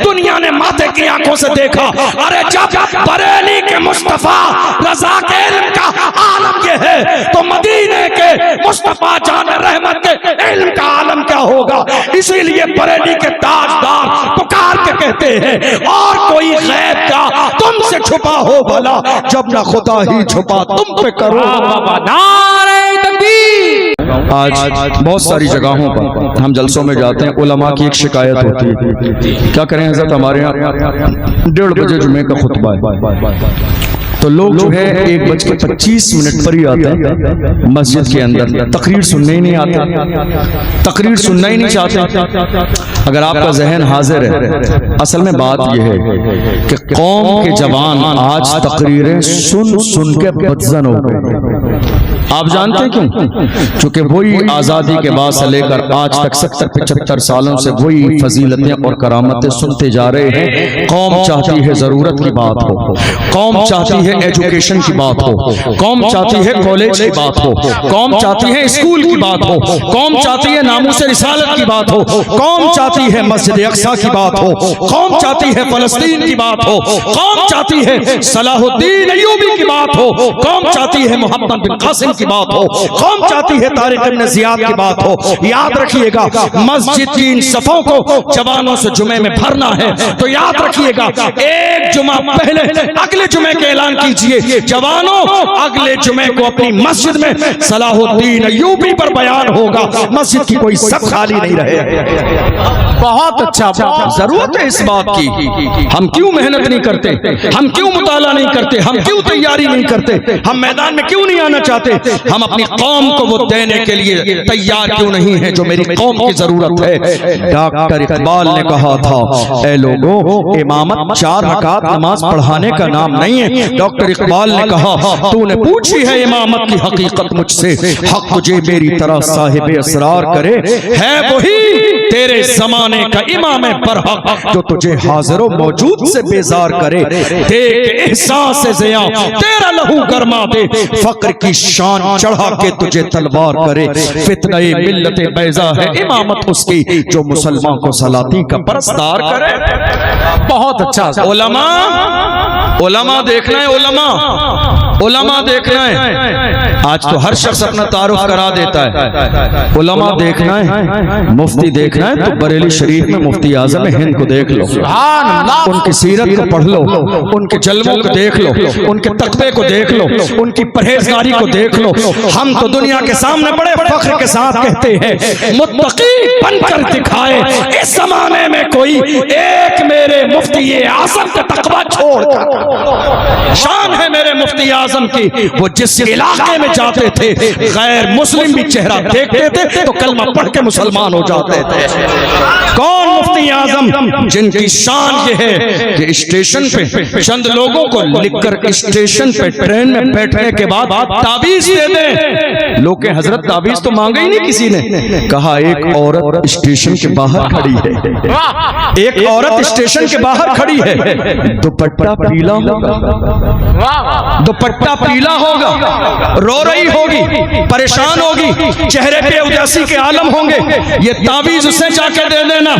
دنیا نے ماتھے کی آنکھوں سے دیکھا. ارے جب بریلی کے مصطفیٰ رضا کے علم کا عالم یہ ہے تو مدینے کے مصطفیٰ جان رحمت کے علم کا عالم کیا ہوگا. اسی لیے بریلی کے تاجدار پکار کے کہتے ہیں اور کوئی غیب کا تم سے چھپا ہو بھلا جب نہ خدا ہی چھپا تم پہ کرو. نعرہ تکبیر. آج بہت ساری جگہوں پر ہم جلسوں میں جاتے ہیں، علماء کی ایک شکایت ہوتی ہے. کیا کریں حضرت، ہمارے یہاں 1:30 بجے جمعے کا خطبہ ہے تو لوگ جو ہے 1:25 پر ہی آتے ہیں مسجد کے اندر. تقریر سننے ہی نہیں آتے، تقریر سننا ہی نہیں چاہتے. اگر آپ کا ذہن حاضر ہے، اصل میں بات یہ ہے کہ قوم کے جوان آج تقریریں سن سن کے بدزن ہو گئے. آپ جانتے ہیں کیوں؟ کیونکہ وہی آزادی کے بعد سے لے کر آج تک 70-75 سالوں سے وہی فضیلتیں اور کرامتیں سنتے جا رہے ہیں. قوم چاہتی ہے ضرورت کی بات ہو، قوم چاہتی ہے ایجوکیشن کی بات ہو، قوم چاہتی ہے کالج کی بات ہو، قوم چاہتی ہے اسکول کی بات ہو، قوم چاہتی ہے ناموس رسالت کی بات ہو، قوم چاہتی ہے مسجد اقصی کی بات ہو، قوم چاہتی ہے فلسطین کی بات ہو، قوم چاہتی ہے صلاح الدین ایوبی کی بات ہو، قوم چاہتی ہے محمد بن قاسم کی بات ہو، قوم چاہتی ہے طارق بن زیاد کی بات ہو. یاد رکھیے گا مسجد کی ان صفوں کو جوانوں سے جمعے میں بھرنا ہے تو یاد رکھیے گا ایک جمعہ پہلے اگلے جمعے کے اعلان کیجئے جوانوں اگلے جمعے کو اپنی مسجد میں صلاح الدین ایوبی پر بیان ہوگا. مسجد کی کوئی صف خالی نہیں رہے. بہت اچھا. ضرورت ہے اس بات کی. ہم کیوں محنت نہیں کرتے، ہم کیوں مطالعہ نہیں کرتے، ہم کیوں تیاری نہیں کرتے، ہم میدان میں کیوں نہیں آنا چاہتے، ہم اپنی قوم کو وہ دینے کے لیے تیار کیوں نہیں ہیں جو میری قوم کی ضرورت ہے. ڈاکٹر اقبال نے کہا تھا اے لوگوں امامت 4 رکعت نماز پڑھانے کا نام نہیں ہے. ڈاکٹر اقبال نے کہا تو نے پوچھی ہے امامت کی حقیقت مجھ سے، حق تجھے میری طرح صاحب اسرار کرے. ہے وہی تیرے زمانے کا امام برحق جو تجھے حاضر و موجود سے بیزار کرے. دیکھ احساس زیاں تیرا لہو گرما دے، فقر کی شان چڑھا کے تجھے تلوار کرے. فتنہ ملت بیضا ہے امامت اس کی جو مسلمان کو سلاطین کا پرستار کرے. بہت اچھا. علماء دیکھنا ہے، علماء دیکھنا ہے. آج تو ہر شخص اپنا تعارف کرا دیتا ہے. علماء دیکھنا ہے، مفتی دیکھنا ہے تو بریلی شریف میں مفتی اعظم ہند کو دیکھ لو، ان کی سیرت کو پڑھ لو، ان کے جلووں کو دیکھ لو، ان کے تقوی کو دیکھ لو، ان کی پرہیزگاری کو دیکھ لو. ہم تو دنیا کے سامنے بڑے فخر کے ساتھ کہتے ہیں متقی بن کر دکھائے اس زمانے میں کوئی ایک میرے مفتی اعظم کا تقوی چھوڑ کر. شان ہے میرے مفتی اعظم کی، وہ جس علاقے میں جاتے تھے غیر مسلم بھی چہرہ دیکھتے تھے تو کلمہ پڑھ کے مسلمان ہو جاتے تھے. کون مفتی اعظم؟ جن کی شان یہ ہے کہ اسٹیشن پہ چند لوگوں کو لکھ کر اسٹیشن پہ ٹرین میں بیٹھنے کے بعد تعویذ دے دیں. لوگ کہ حضرت تعویذ تو مانگا ہی نہیں کسی نے. کہا ایک عورت اسٹیشن کے باہر کھڑی ہے، ایک عورت اسٹیشن کے باہر کھڑی ہے، دوپٹہ پیلا ہوگا، دوپٹہ پیلا ہوگا، رو رہی ہوگی، پریشان ہوگی، چہرے پہ اداسی کے عالم ہوں گے. یہ تعویذ اسے جا کے دے دینا.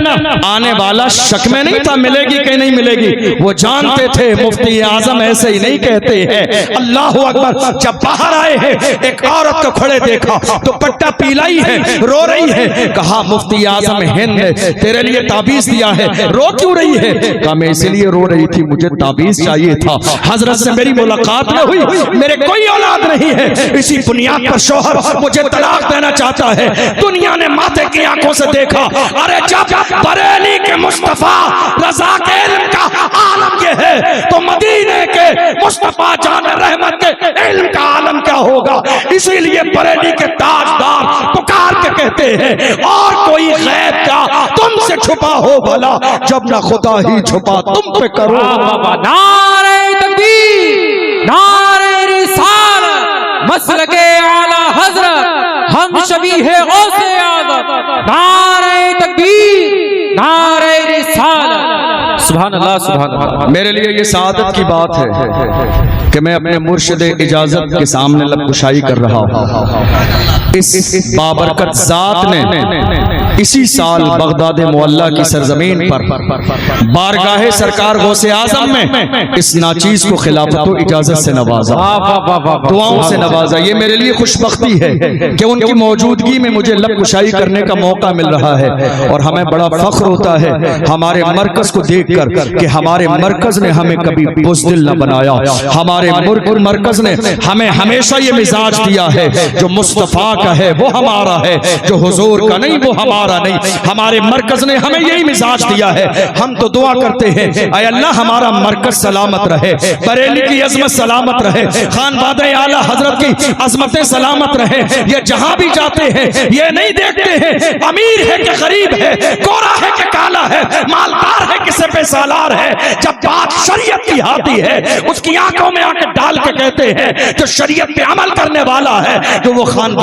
آنے والا شک میں نہیں تھا ملے گی کہ نہیں ملے گی، وہ جانتے تھے مفتی اعظم ایسے ہی نہیں کہتے ہیں. اللہ اکبر. جب باہر آئے ہیں ایک عورت کو کھڑے دیکھا، دوپٹہ پیلا ہی ہے، رو رہی ہے. کہا مفتی اعظم ہند نے تیرے لیے تعویذ دیا ہے، رو کیوں رہی ہے؟ کہا میں اسی لیے رو رہی تھی، مجھے تعویذ چاہیے تھا. حضرت سے میری ملاقات نہ ہوئی، میرے کوئی اولاد نہیں ہے، اسی بنیاد پر شوہر مجھے طلاق دینا چاہتا ہے. دنیا نے ماتھے کی آنکھوں سے دیکھا. ارے جب بریلی کے مصطفیٰ رضا کے علم کا عالم یہ ہے تو مدینے کے مصطفیٰ جان رحمت کے علم کا عالم کیا ہوگا. اسی لیے بریلی کے تاجدار پکار کے کہتے ہیں اور کوئی غیب کا تم سے چھپا ہو بھلا جب نہ خدا ہی چھپا تم پہ کرو. نعرہ تکبیر، نعرہ رسالت، مسلک اعلی حضرت، ہم شبیہ غوث اعظم. نعرہ تکبیر، نعرہ رسالت. سبحان اللہ، سبحان اللہ. میرے لیے یہ سعادت کی بات ہے کہ میں اپنے مرشد اجازت کے سامنے لب کشائی کر رہا ہوں. اس بابرکت ذات نے اسی سال بغداد معلیٰ کی سرزمین پر بارگاہ سرکار غوث اعظم میں اس ناچیز کو خلافت و اجازت سے نوازا، دعاؤں سے نوازا۔ یہ میرے لیے خوش بختی ہے کہ ان کی موجودگی میں مجھے لب کشائی کرنے کا موقع مل رہا ہے، اور ہمیں بڑا فخر ہوتا ہے ہمارے مرکز کو دیکھ کر کہ ہمارے مرکز نے ہمیں کبھی بزدل نہ بنایا۔ ہمارے مرکز نے ہمیں ہمیشہ یہ مزاج دیا ہے جو مصطفیٰ کا ہے وہ ہمارا ہے، جو حضور کا نہیں وہ ہمارا نہیں۔ ہمارے مرکز نے ہمیں یہی مزاج دیا ہے۔ ہم تو دعا کرتے ہیں اے اللہ ہمارا مرکز سلامت رہے، بریلی کی عظمت سلامت رہے، خان بادہ اعلیٰ حضرت کی عظمتیں سلامت رہے۔ یہ جہاں بھی جاتے ہیں یہ نہیں دیکھتے ہیں امیر ہے کہ غریب ہے، گورا ہے کہ کالا ہے، مالدار ہے کہ سپہ سالار ہے۔ جب بات شریعت کی آتی ہے اس کی آنکھوں میں آنکھ ڈال کے کہتے ہیں جو شریعت پہ عمل کرنے والا ہے جو وہ خان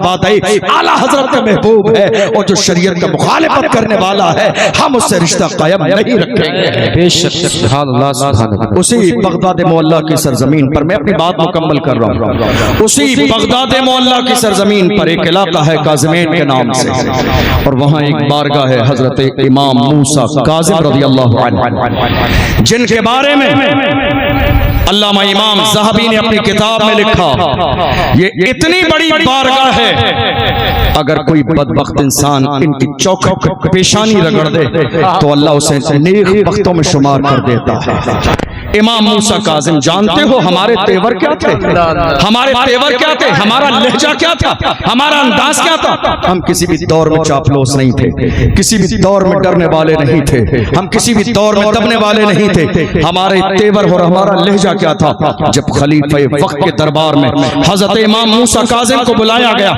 بادہ اعلیٰ حضرت کا محبوب ہے، اور جو شریعت کا مخالفت کرنے والا ہے ہم اس سے رشتہ قائم نہیں رکھیں گے۔ بے شک سبحان اللہ سبحان اللہ۔ اسی بغداد معلیٰ کی سرزمین پر میں اپنی بات مکمل کر رہا ہوں، اسی بغداد معلیٰ کی سرزمین پر ایک علاقہ ہے کاظمین کے نام سے، اور وہاں ایک بارگاہ ہے حضرت امام موسیٰ کاظم رضی اللہ عنہ، جن کے بارے میں علامہ امام ذہبی نے اپنی کتاب میں لکھا یہ اتنی بڑی بارگاہ ہے اگر کوئی بدبخت انسان ان کی چوکھٹ پیشانی رگڑ دے تو اللہ اسے نیک بختوں میں شمار کر دیتا ہے۔ امام موسیٰ کاظم جانتے ہو ہمارے تیور کیا تھے، ہمارے تیور کیا تھے، ہمارا لہجہ کیا تھا، ہمارا انداز کیا تھا؟ ہم کسی بھی دور میں چاپلوس نہیں تھے، کسی بھی دور میں ڈرنے والے نہیں تھے، ہم کسی بھی دور میں دبنے والے نہیں تھے۔ ہمارے تیور اور ہمارا لہجہ کیا تھا؟ جب خلیفہ وقت کے دربار میں حضرت امام موسیٰ کاظم کو بلایا گیا،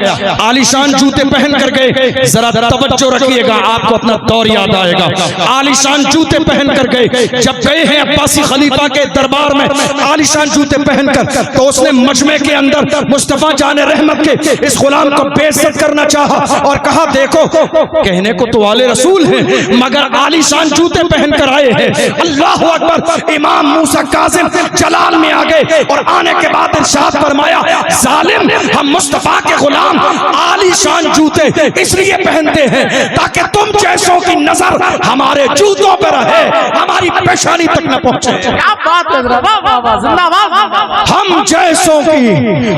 عالیشان جوتے پہن کر گئے، ذرا توجہ رکھیے گا آپ کو اپنا دور یاد آئے گا، عالیشان جوتے پہن کر گئے۔ جب گئے ہیں عباسی خلیفہ کے دربار میں عالیشان جوتے پہن کر، تو اس نے مجمع کے اندر مصطفیٰ جان رحمت کے اس غلام کو بے عزت کرنا چاہا اور کہا دیکھو کہنے کو تو آل رسول ہیں مگر عالیشان جوتے پہن کر آئے ہیں۔ اللہ اکبر! امام موسیٰ کاظم جلال میں آ گئے اور آنے کے بعد ارشاد فرمایا ظالم ہم مصطفیٰ کے غلام عالیشان جوتے اس لیے پہنتے ہیں تاکہ تم جیسوں کی نظر ہمارے جوتوں پر رہے، ہماری پیشانی تک نہ پہنچے۔ ہم جیسوں کی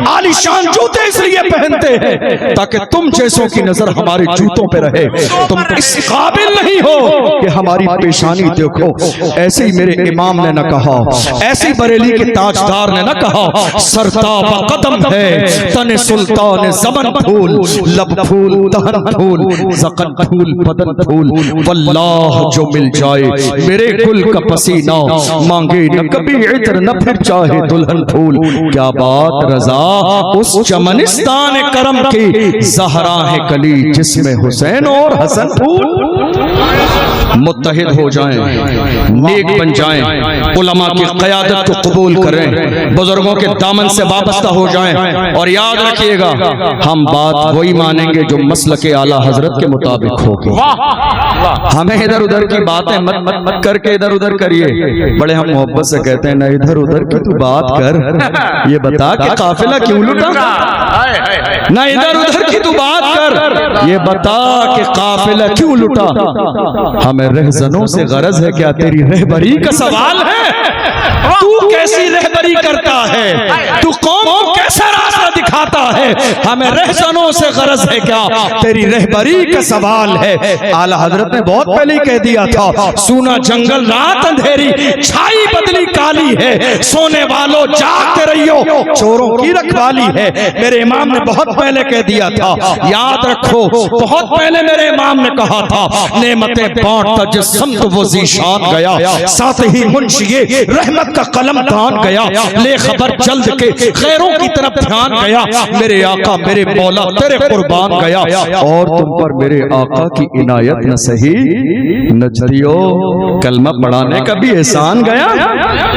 عالیشان جوتے اس لیے پہنتے ہیں تاکہ تم جیسوں کی نظر ہمارے جوتوں پہ رہے، تم اس قابل نہیں ہو کہ ہماری پیشانی دیکھو۔ ایسے ہی میرے امام نے نہ کہا، ایسی بریلی کے تاجدار نے نہ کہا سرتاب قدم ہے تن سلطان زمن پھول، لب پھول دہن پھول زقن پھول بدن پھول، واللہ جو مل جائے میرے گل کا پسینہ مانگے نہ کبھی عطر نہ پھر چاہے دلہن پھول۔ کیا بات رضا اس چمنستان کرم کی، زہرا ہے کلی جس میں حسین اور حسن پھول۔ متحد ہو جائیں، نیک بن جائیں، علماء کی قیادت کو قبول کریں، بزرگوں کے دامن سے وابستہ ہو جائیں، اور یاد رکھیے گا ہم بات وہی مانیں گے جو مسلک اعلیٰ حضرت کے مطابق ہوگی۔ ہمیں ادھر ادھر کی باتیں مت کر کے ادھر ادھر کریے، بڑے ہم محبت سے کہتے ہیں نہ ادھر ادھر کی تو بات کر، یہ بتا کہ قافلہ کیوں لٹا، نہ ادھر ادھر کی تو بات کر، یہ بتا کہ قافلہ کیوں لٹا۔ ہمیں رہزنوں سے غرض ہے کیا تیری رہبری کا سوال ہے؟ تو کیسی رہبری کرتا ہے، تو قوم کو کیسا راستہ دکھاتا ہے؟ ہمیں رہزنوں سے غرض ہے کیا تیری رہبری کا سوال ہے۔ اعلیٰ حضرت نے بہت پہلے ہی کہہ دیا تھا سونا جنگل رات اندھیری چھائی بدلی کالی ہے، سونے والوں جاگتے رہیو چوروں کی رکھوالی ہے۔ میرے امام نے بہت پہلے کہہ دیا تھا، یاد رکھو بہت پہلے میرے امام نے کہا تھا نعمتیں بانٹتا جس سمت وہ ذیشان گیا، ساتھ ہی منشی رحمت کا قلم دان گیا، لے خبر جلد کے خیروں کی طرف دھیان گیا، میرے آقا میرے مولا تیرے قربان گیا، اور تم پر میرے آقا کی عنایت نہ سہی نجدیو کلمہ پڑھانے کا بھی احسان گیا۔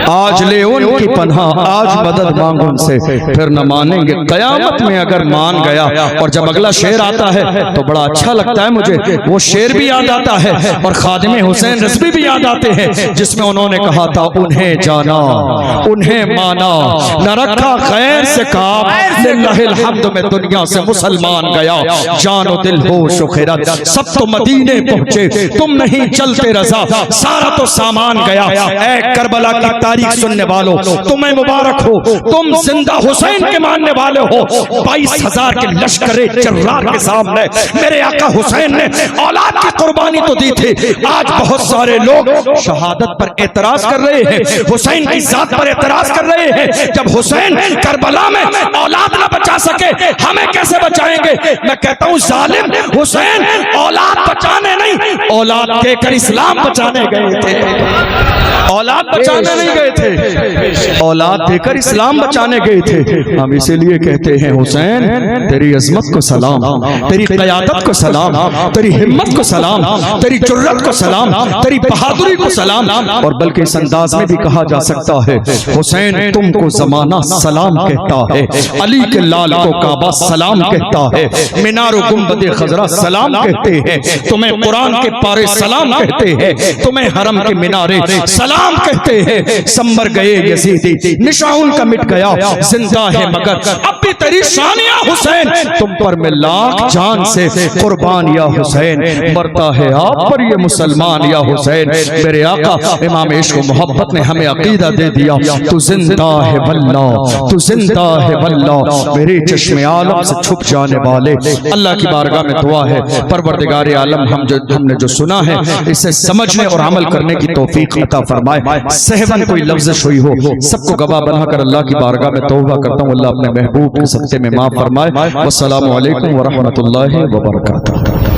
آج لے ان کی پناہ، آج مدد مانگ ان سے، پھر نہ مانیں گے قیامت میں اگر مان گیا۔ اور جب اگلا شعر آتا ہے تو بڑا اچھا لگتا ہے مجھے، وہ شعر بھی یاد آتا ہے اور خادم حسین رضوی بھی یاد آتے ہیں، جس میں انہوں نے کہا تھا انہیں جانا انہیں مانا، نہ رکھا غیر سے کام، للہ الحمد میں دنیا سے مسلمان گیا، جان و دل ہوش و خیرت سب تو مدینے پہنچے، تم نہیں چلتے رضا سارا تو سامان گیا۔ اے کربلا کی تاریخ سننے والوں تمہیں مبارک ہو، تم زندہ حسین کے ماننے والے ہو۔ 22,000 کے لشکر جرار کے سامنے میرے آقا حسین نے اولاد کی قربانی تو دی تھی، آج بہت سارے لوگ شہادت پر اعتراض کر رہے ہیں، حسین کی ذات پر اعتراض کر رہے ہیں۔ جب حسین کربلا میں اولاد نہ بچا سکے ہمیں کیسے بچائیں گے؟ میں کہتا ہوں ظالم حسین اولاد بچانے نہیں، اولاد دے کر اسلام بچانے گئے تھے، اولاد بچانے نہیں گئے تھے، اولاد دے کر اسلام بچانے گئے تھے۔ ہم اسی لیے کہتے ہیں حسین تیری عظمت کو سلام، تیری قیادت کو سلام، تیری ہمت کو سلام، تیری جرت کو سلام، تیری بہادری کو سلام۔ اور بلکہ اس انداز میں بھی کہا جا سکتا ہے حسین تم کو زمانہ سلام کہتا ہے، علی کے لال کو کعبہ سلام کہتا ہے، مینار و گنبد خضرا سلام کہتے ہیں، تمہیں قرآن کے پارے سلام کہتے ہیں، تمہیں حرم کے مینارے سلام کہتے ہیں۔ سمبر گئے یزیدی نشاں ان کا مٹ گیا، زندہ ہے مگر اب بھی تیری شان یا حسین، تم پر میں لاکھ جان سے قربان یا حسین، مرتا ہے آپ پر یہ مسلمان یا حسین۔ میرے آقا امام عشق و محبت نے ہمیں عقیدہ دے دیا، تو زندہ ہے واللہ، تو زندہ ہے واللہ، میرے چشم عالم سے چھپ جانے والے۔ اللہ کی بارگاہ میں دعا ہے پروردگار عالم ہم نے جو سنا ہے اسے سمجھنے اور عمل کرنے کی توفیق عطا فرمائے۔ سہون کوئی لفظش ہوئی ہو سب کو گواہ بنا کر اللہ کی بارگاہ میں توبہ کرتا ہوں، اللہ اپنے محبوب کے صدقے میں معاف فرمائے۔ والسلام علیکم ورحمۃ اللہ وبرکاتہ۔